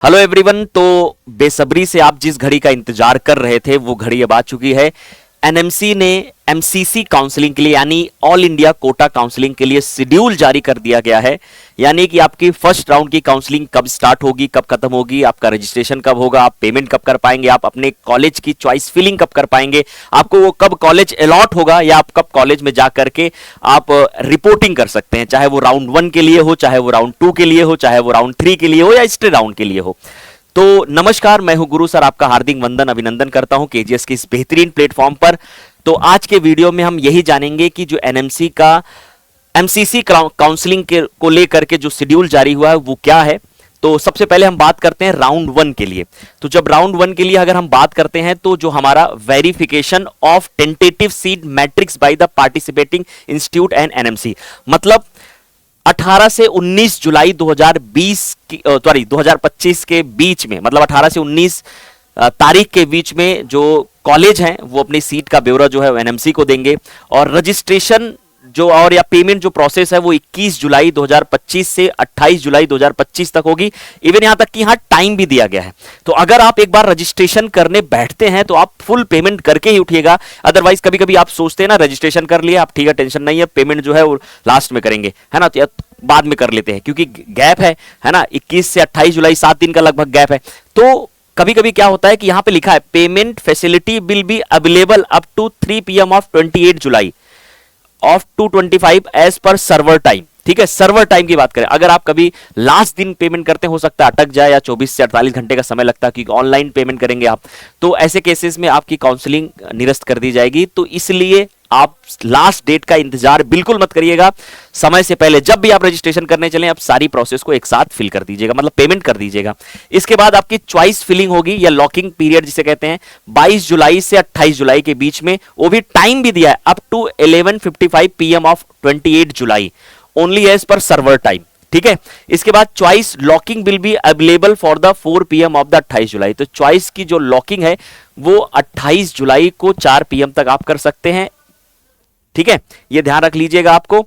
Hello everyone. तो बेसब्री से आप जिस घड़ी का इंतजार कर रहे थे वो घड़ी अब आ चुकी है। एनएमसी ने एमसीसी काउंसलिंग के लिए यानी ऑल इंडिया कोटा काउंसलिंग के लिए शेड्यूल जारी कर दिया गया है। यानी कि आपकी फर्स्ट राउंड की काउंसलिंग कब स्टार्ट होगी, कब खत्म होगी, आपका रजिस्ट्रेशन कब होगा, आप पेमेंट कब कर पाएंगे, आप अपने कॉलेज की चॉइस फिलिंग कब कर पाएंगे, आपको वो कब कॉलेज अलॉट होगा या आप कब कॉलेज में जा करके आप रिपोर्टिंग कर सकते हैं, चाहे वो राउंड 1 के लिए हो, चाहे वो राउंड 2 के लिए हो, चाहे वो राउंड 3 के लिए हो या स्टे राउंड के लिए हो। तो नमस्कार, मैं हूं गुरु सर, आपका हार्दिक वंदन अभिनंदन करता हूं केजीएस के इस बेहतरीन प्लेटफॉर्म पर। तो आज के वीडियो में हम यही जानेंगे कि जो एनएमसी का एमसीसी काउंसलिंग को लेकर के जो शेड्यूल जारी हुआ है वो क्या है। तो सबसे पहले हम बात करते हैं राउंड 1 के लिए। तो जब राउंड 1 के लिए अगर हम बात करते हैं तो जो हमारा verification of tentative seat matrix by the participating institute and NMC, मतलब 18 से 19 जुलाई 2025 के बीच में, मतलब 18 से 19 तारीख के बीच में जो कॉलेज हैं वो अपनी सीट का ब्यौरा जो है एनएमसी को देंगे। और रजिस्ट्रेशन जो और या पेमेंट जो प्रोसेस है वो 21 जुलाई 2025 से 28 जुलाई 2025 तक होगी। इवन यहां तक कि यहां टाइम भी दिया गया है। तो अगर आप एक बार रजिस्ट्रेशन करने बैठते हैं तो आप फुल पेमेंट करके ही उठिएगा। अदरवाइज कभी कभी आप सोचते हैं ना, रजिस्ट्रेशन कर लिया आप, ठीक है, टेंशन नहीं है, पेमेंट जो है वो लास्ट में करेंगे, है ना, तो बाद में कर लेते हैं क्योंकि गैप है ना, 21 से 28 जुलाई 7 दिन का लगभग गैप है। तो कभी कभी क्या होता है कि यहां पे लिखा है payment facility will be available up to 3 PM of 28 July of 225 as per server time. ठीक है, सर्वर टाइम की बात करें, अगर आप कभी लास्ट दिन पेमेंट करते हो सकता है अटक जाए या 24 से 48 घंटे का समय लगता है क्योंकि ऑनलाइन पेमेंट करेंगे आप, तो ऐसे केसेस में आपकी काउंसलिंग निरस्त कर दी जाएगी। तो इसलिए आप लास्ट डेट का इंतजार बिल्कुल मत करिएगा। समय से पहले जब भी आप रजिस्ट्रेशन करने चलें आप सारी प्रोसेस को एक साथ फिल कर दीजिएगा, मतलब पेमेंट कर दीजिएगा। इसके बाद आपकी चॉइस फिलिंग होगी या लॉकिंग पीरियड जिसे कहते हैं 22 जुलाई से 28 जुलाई के बीच में, वो भी टाइम भी दिया है up to 11:55 PM of 28 July only as per server time. ठीक है, इसके बाद choice locking will be available for the 4 PM of the 28 July. तो चॉइस की जो लॉकिंग है वो 28 जुलाई को 4 PM तक आप कर सकते हैं। ठीक है, ये ध्यान रख लीजिएगा आपको,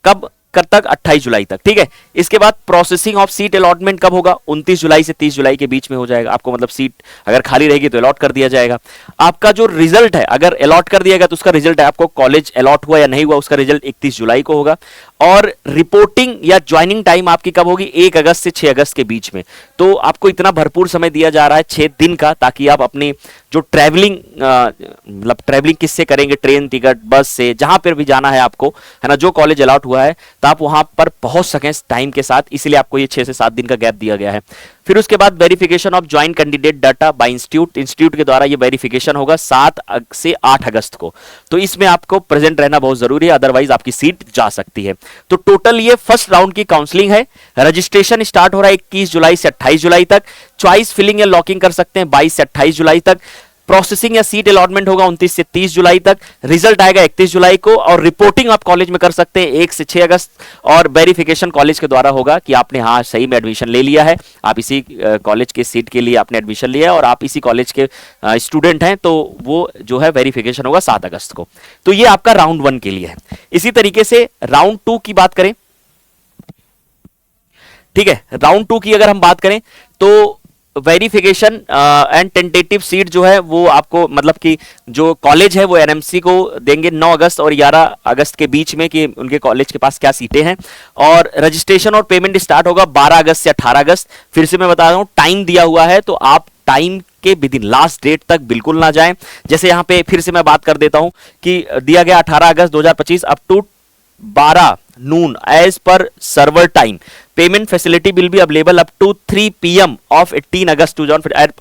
कब तक 28 जुलाई तक। ठीक है, इसके बाद प्रोसेसिंग ऑफ सीट अलॉटमेंट कब होगा, 29 जुलाई से 30 जुलाई के बीच में हो जाएगा। आपको मतलब सीट अगर खाली रहेगी तो अलॉट कर दिया जाएगा। आपका जो रिजल्ट है, अगर अलॉट कर दिया गया तो उसका रिजल्ट है, आपको कॉलेज अलॉट हुआ या नहीं हुआ उसका रिजल्ट 31 जुलाई को होगा। और रिपोर्टिंग या ज्वाइनिंग टाइम आपकी कब होगी, 1 अगस्त से 6 अगस्त के बीच में। तो आपको इतना भरपूर समय दिया जा रहा है 6 दिन का, ताकि आप अपनी जो ट्रैवलिंग मतलब ट्रैवलिंग किससे करेंगे, ट्रेन टिकट, बस से, जहां पर भी जाना है आपको, है ना, जो कॉलेज अलॉट हुआ है तो आप वहां पर पहुंच सकें टाइम के साथ, इसलिए आपको ये 6 से 7 दिन का गैप दिया गया है। फिर उसके बाद verification of joint candidate data bye institute के द्वारा ये वेरिफिकेशन होगा 7 से 8 अगस्त को। तो इसमें आपको प्रेजेंट रहना बहुत जरूरी है, अदरवाइज आपकी सीट जा सकती है। तो टोटल ये फर्स्ट राउंड की काउंसलिंग है। रजिस्ट्रेशन स्टार्ट हो रहा है 21 जुलाई से 28 जुलाई तक। चॉइस फिलिंग या लॉकिंग कर सकते हैं 22 से 28 जुलाई तक। प्रोसेसिंग या सीट अलॉटमेंट होगा 29 से 30 जुलाई तक। रिजल्ट आएगा 31 जुलाई को। और रिपोर्टिंग आप कॉलेज में कर सकते हैं 1 से 6 अगस्त। और वेरिफिकेशन कॉलेज के द्वारा होगा कि आपने हाँ सही में एडमिशन ले लिया है, आप इसी कॉलेज के सीट के लिए आपने एडमिशन लिया है और आप इसी कॉलेज के स्टूडेंट हैं, तो वो जो है वेरिफिकेशन होगा 7 अगस्त को। तो ये आपका राउंड 1 के लिए है। इसी तरीके से राउंड 2 की बात करें, ठीक है, राउंड 2 की अगर हम बात करें तो वेरिफिकेशन एंड टेंटेटिव सीट जो है वो आपको, मतलब कि जो कॉलेज है वो एनएमसी को देंगे 9 अगस्त और 11 अगस्त के बीच में कि उनके कॉलेज के पास क्या सीटें हैं। और रजिस्ट्रेशन और पेमेंट स्टार्ट होगा 12 अगस्त से 18 अगस्त। फिर से मैं बता रहा हूं, टाइम दिया हुआ है तो आप टाइम के विदिन लास्ट डेट तक बिल्कुल ना जाएं। जैसे यहां पे फिर से मैं बात कर देता हूं कि दिया गया 18 August 2025 up to 12 noon as per server time. Payment facility will be available up to 3 PM of 18 August two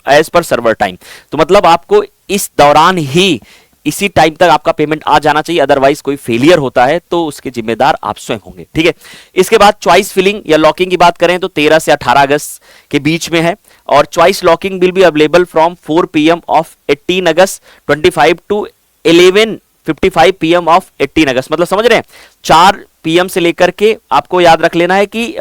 as per server time. तो मतलब आपको इस दौरान ही इसी टाइम तक आपका पेमेंट आ जाना चाहिए, अदरवाइज कोई फेलियर होता है तो उसके जिम्मेदार आप स्वयं होंगे। ठीक है, इसके बाद चॉइस फिलिंग या लॉकिंग की बात करें तो 13 से 18 अगस्त के बीच में है। और choice locking will be available from 4 PM of 18 August 25 to 11:55 PM of 18 August. मतलब समझ रहे हैं, 4 PM से लेकर के आपको याद रख लेना है कि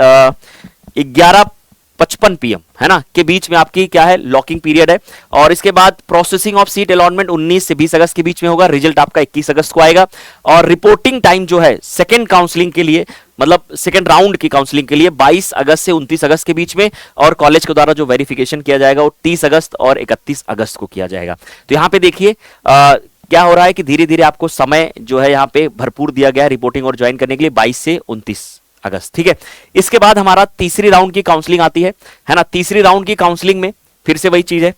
11:55 PM, है ना, के बीच में आपकी क्या है, लॉकिंग पीरियड है। और इसके बाद प्रोसेसिंग ऑफ सीट अलॉटमेंट 19 से 20 अगस्त के बीच में होगा। रिजल्ट आपका 21 अगस्त को आएगा। और रिपोर्टिंग टाइम जो है सेकेंड काउंसलिंग के लिए मतलब सेकेंड राउंड की काउंसलिंग के लिए 22 अगस्त से 29 अगस्त के बीच में, और कॉलेज के द्वारा जो वेरिफिकेशन किया जाएगा वो 30 अगस्त और 31 अगस्त को किया जाएगा। तो यहाँ पे देखिए क्या हो रहा है कि धीरे धीरे आपको समय जो है यहाँ पे भरपूर दिया गया है रिपोर्टिंग और ज्वाइन करने के लिए 22 से 29 अगस्त, ठीक है। इसके बाद हमारा तीसरी राउंड की काउंसलिंग आती है ना। तीसरी राउंड की काउंसलिंग में फिर से वही चीज है,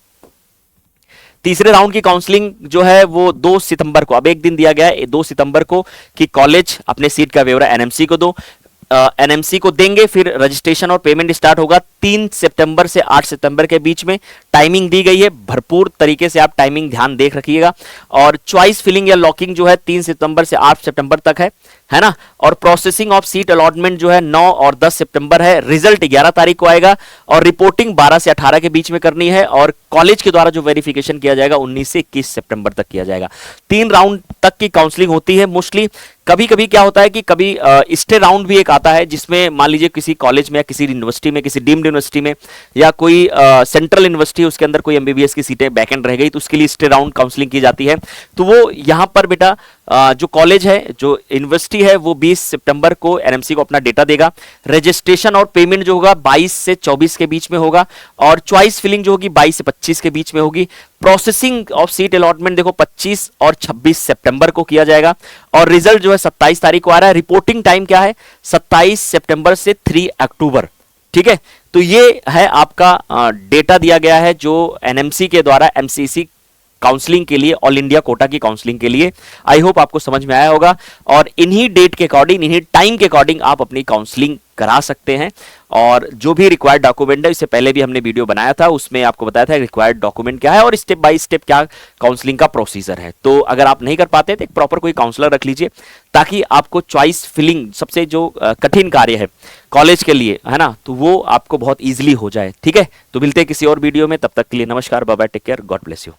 तीसरे राउंड की काउंसलिंग जो है वो 2 सितंबर को, अब एक दिन दिया गया है 2 सितंबर को, कि कॉलेज अपने सीट का ब्यौरा एनएमसी को दो, एनएमसी को देंगे, फिर रजिस्ट्रेशन और पेमेंट स्टार्ट होगा 3 सितंबर से 8 सितंबर के बीच में। टाइमिंग दी गई है, भरपूर तरीके से आप टाइमिंग ध्यान देख रखिएगा। और चॉइस फिलिंग या लॉकिंग जो है 3 सितंबर से 8 सितंबर तक है ना। और प्रोसेसिंग ऑफ सीट अलॉटमेंट जो है 9 और 10 सितंबर है। रिजल्ट 11 तारीख को आएगा और रिपोर्टिंग 12 से 18 के बीच में करनी है, और कॉलेज के द्वारा जो वेरिफिकेशन किया जाएगा 19 से 21 सितंबर तक किया जाएगा। 3 राउंड तक की काउंसलिंग होती है मोस्टली। कभी कभी क्या होता है कि कभी स्टे राउंड भी एक आता है, जिसमें मान लीजिए किसी कॉलेज में या किसी यूनिवर्सिटी में, किसी डीम्ड यूनिवर्सिटी में या कोई सेंट्रल यूनिवर्सिटी, उसके अंदर कोई एमबीबीएस की सीटें वैकेंट रह गई, तो उसके लिए स्टे राउंड काउंसलिंग की जाती है। तो वो यहाँ पर बेटा जो कॉलेज है, जो यूनिवर्सिटी है, वो 20 सितंबर को एनएमसी को अपना डेटा देगा। रजिस्ट्रेशन और पेमेंट जो होगा 22 से 24 के बीच में होगा, और चॉइस फिलिंग जो होगी 22 से 25 के बीच में होगी। प्रोसेसिंग ऑफ सीट अलॉटमेंट देखो 25 और 26 सितंबर को किया जाएगा, और रिजल्ट जो है 27 तारीख को आ रहा है। रिपोर्टिंग टाइम क्या है, 27 सितंबर से 3 अक्टूबर, ठीक है। तो ये है आपका डेटा दिया गया है जो एनएमसी के द्वारा एमसीसी काउंसलिंग के लिए, ऑल इंडिया कोटा की काउंसलिंग के लिए। आई होप आपको समझ में आया होगा, और इन्हीं डेट के अकॉर्डिंग, इन्हीं टाइम के अकॉर्डिंग आप अपनी काउंसलिंग करा सकते हैं। और जो भी रिक्वायर्ड डॉक्यूमेंट है, इससे पहले भी हमने वीडियो बनाया था, उसमें आपको बताया था रिक्वायर्ड डॉक्यूमेंट क्या है और स्टेप बाय स्टेप क्या काउंसलिंग का प्रोसीजर है। तो अगर आप नहीं कर पाते तो एक प्रॉपर कोई काउंसलर रख लीजिए, ताकि आपको चॉइस फिलिंग, सबसे जो कठिन कार्य है कॉलेज के लिए, है ना, तो वो आपको बहुत ईजिली हो जाए, ठीक है। तो मिलते हैं किसी और वीडियो में, तब तक के लिए नमस्कार, bye bye, take care, God bless you.